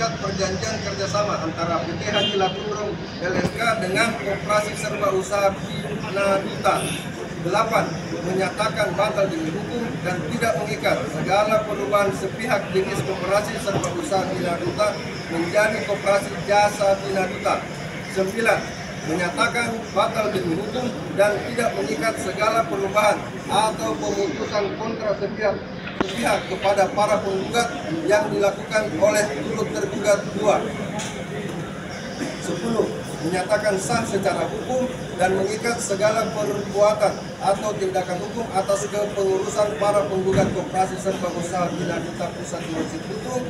mengikat perjanjian kerjasama antara PT Haji Lapundrong LSK dengan Koperasi Serba Usaha Bina Duta. 8. Menyatakan batal demi hukum dan tidak mengikat segala perubahan sepihak jenis Koperasi Serba Usaha Bina Duta menjadi Koperasi Jasa Bina Duta. 9. Menyatakan batal demi hukum dan tidak mengikat segala perubahan atau pemutusan kontra sepihak kepada para penggugat yang dilakukan oleh turut tergugat 2. 10. Menyatakan sah secara hukum dan mengikat segala perbuatan atau tindakan hukum atas kepengurusan para penggugat Koperasi Serba Usaha Bina Duta Pusat Grosir Bitung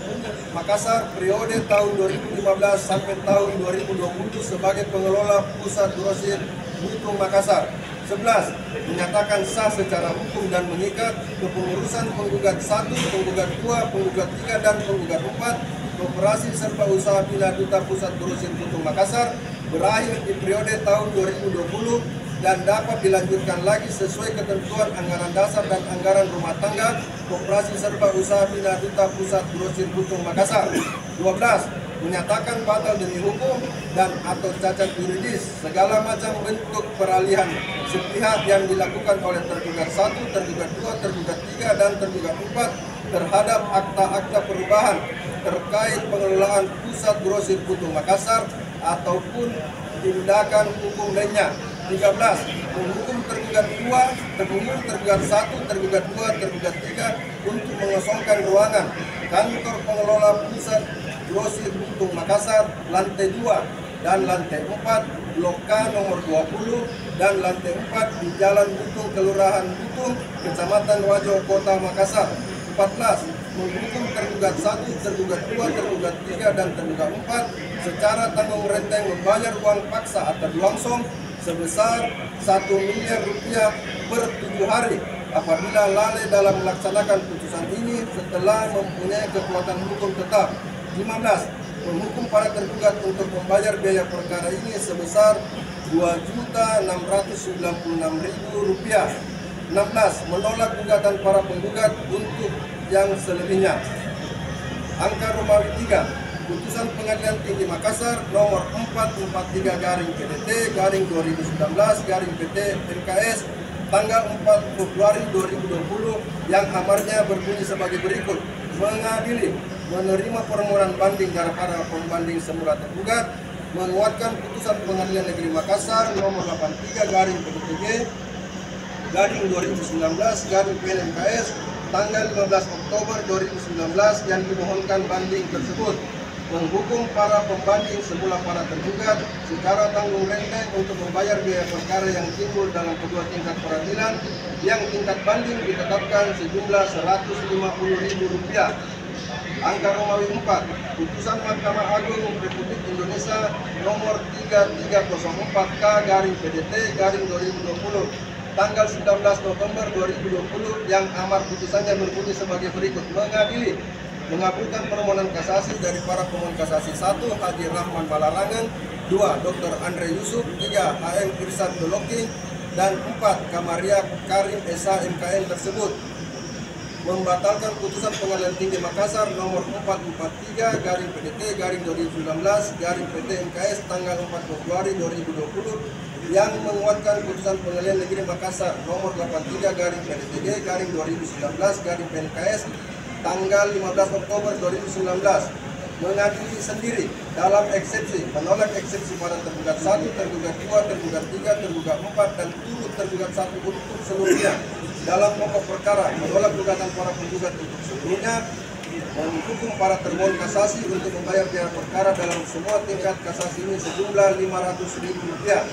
Makassar periode tahun 2015 sampai tahun 2020 sebagai pengelola Pusat Grosir Bitung Makassar. 11. Menyatakan sah secara hukum dan mengikat kepengurusan penggugat 1, penggugat 2, penggugat 3, dan penggugat 4 Koperasi Serba Usaha Bina Duta Pusat Grosir Bitung Makassar berakhir di periode tahun 2020 dan dapat dilanjutkan lagi sesuai ketentuan anggaran dasar dan anggaran rumah tangga Koperasi Serba Usaha Bina Duta Pusat Grosir Bitung Makassar. 12. Menyatakan batal demi hukum dan atau cacat yuridis segala macam bentuk peralihan sepihak yang dilakukan oleh tergugat 1, tergugat 2, tergugat 3, dan tergugat 4 terhadap akta-akta perubahan terkait pengelolaan Pusat Grosir Bitung Makassar ataupun tindakan hukum lainnya. 13. Menghukum tergugat 2, tergugat 1, tergugat 2, tergugat 3 untuk mengosongkan ruangan kantor pengelola Pusat Grosir Bitung Makassar lantai 2 dan lantai 4 Blok K nomor 20 dan lantai 4 di Jalan Bitung, Kelurahan Bitung, Kecamatan Wajo, Kota Makassar. 14. Menghukum tergugat 1, tergugat 2, tergugat 3, dan tergugat 4 secara tanggung renteng membayar uang paksa atau langsung sebesar Rp1 miliar per 7 hari apabila lalai dalam melaksanakan putusan ini setelah mempunyai kekuatan hukum tetap. 15. Menghukum para tergugat untuk membayar biaya perkara ini sebesar Rp2.696.000. 16. Menolak gugatan para penggugat untuk yang selebihnya. Angka Romawi 3. Putusan Pengadilan Tinggi Makassar nomor 443/PDT/2019/PT MKS tanggal 4 Februari 2020 yang amarnya berbunyi sebagai berikut. Mengadili menerima permohonan banding dari para pembanding semula tergugat, menguatkan putusan Pengadilan Negeri Makassar nomor 83/2019/PN MKS tanggal 15 Oktober 2019 yang dimohonkan banding tersebut. Menghukum para pembanding semula para tergugat secara tanggung renteng untuk membayar biaya perkara yang timbul dalam kedua tingkat peradilan yang tingkat banding ditetapkan sejumlah Rp150.000. Angka Romawi 4. Putusan Mahkamah Agung Republik Indonesia nomor 3304/PDT/2020 tanggal 19 November 2020 yang amar putusannya berbunyi sebagai berikut. Mengadili mengabulkan permohonan kasasi dari para pemohon kasasi 1. Haji Rahman Balarangan, 2. Dr. Andre Yusuf, 3. HM Irsyad Doloki, dan 4. Kamaria Karim SH MKN tersebut. Membatalkan putusan Pengadilan Tinggi Makassar nomor 443/PDT/2019/PT MKS tanggal 4 Februari 2020 yang menguatkan putusan Pengadilan Negeri Makassar nomor 83/PDTG/2019/PNKS tanggal 15 Oktober 2019. Mengadili sendiri dalam eksepsi, menolak eksepsi pada tergugat 1, tergugat 2, tergugat 3, tergugat 4, dan turut tergugat 1 untuk seluruhnya. Dalam pokok perkara, menolak gugatan para penggugat untuk seluruhnya, menghukum para termohon kasasi untuk membayar biaya perkara dalam semua tingkat kasasi ini sejumlah Rp500.000.